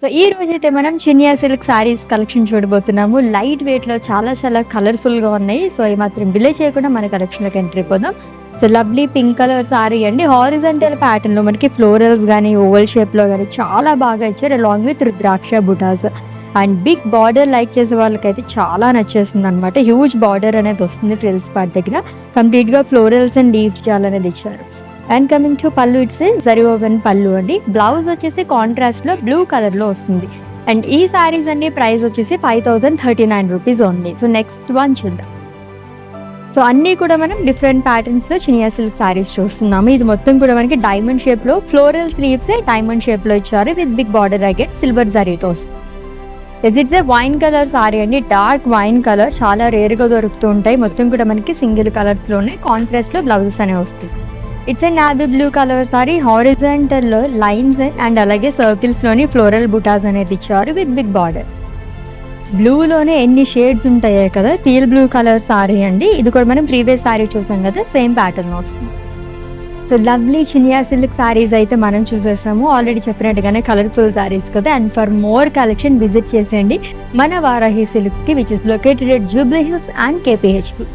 So ఈ రోజైతే మనం చినియా సిల్క్ సారీస్ కలెక్షన్ చూడబోతున్నాము. లైట్ వెయిట్‌లో చాలా చాలా కలర్‌ఫుల్‌గా ఉన్నాయి. సో ఈ మాత్రం డిలే చేయకుండా మన కలెక్షన్‌లోకి ఎంటర్ అయిపోదాం. So lovely pink colour sari అండి. హారిజాంటల్ ప్యాటర్న్‌లో మనకి ఫ్లోరల్స్ గాని, ఓవల్ షేప్‌లో గాని చాలా బాగా ఇచ్చారు. అలాంగ్ విత్ రుద్రాక్ష బుటాస్ అండ్ బిగ్ బార్డర్ లైక్ చేసే వాళ్ళకైతే చాలా నచ్చేస్తుందనమాట. హ్యూజ్ బార్డర్ అనేది వస్తుంది ఫ్రిల్స్ పార్ట్ దగ్గర. కంప్లీట్‌గా ఫ్లోరల్స్ అండ్ లీవ్స్ జాల్ అనేది ఇచ్చారు. అండ్ కమింగ్ టు పళ్ళు, ఇట్స్ జరీ ఓవెన్ పళ్ళు అండి. బ్లౌజ్ వచ్చేసి కాంట్రాస్ట్ లో బ్లూ కలర్ లో వస్తుంది. అండ్ ఈ సారీస్ అండి ప్రైస్ వచ్చేసి 5039 rupees only. So next one చూద్దాం. సో అన్నీ కూడా మనం డిఫరెంట్ ప్యాటర్న్స్ లో చినియా సిల్క్ సారీస్ చూస్తున్నాము. ఇది మొత్తం కూడా మనకి డైమండ్ షేప్ లో ఫ్లోరల్ స్లీవ్స్ డైమండ్ షేప్ లో ఇచ్చారు with big border again silver జరీతో వస్తుంది. It's a wine colour sari అండి. డార్క్ వైన్ కలర్ చాలా రేర్ గా దొరుకుతూ ఉంటాయి. మొత్తం కూడా మనకి సింగిల్ కలర్స్ లోనే కాంట్రాస్ట్ లో బ్లౌజెస్ అనేవి వస్తాయి. It's a navy blue colour sari. Horizontal లో లైన్స్ అండ్ అలాగే సర్కిల్స్ లోని ఫ్లోరల్ బుటాస్ అనేది ఇచ్చారు విత్ బిగ్ బార్డర్. బ్లూలోనే ఎన్ని షేడ్స్ ఉంటాయో కదా. టీల్ బ్లూ కలర్ సారీ అండి. ఇది కూడా మనం ప్రీవియస్ సారీ చూసాం కదా, సేమ్ ప్యాటర్న్ వస్తుంది. So lovely Chiniya silk saris అయితే మనం చూసేసాము. ఆల్రెడీ చెప్పినట్టుగానే కలర్ఫుల్ సారీస్ కదా. And for more collection visit చేసేయండి మన వారాహి సిల్క్స్ కి, which is located at Jubilee hills and KPHP.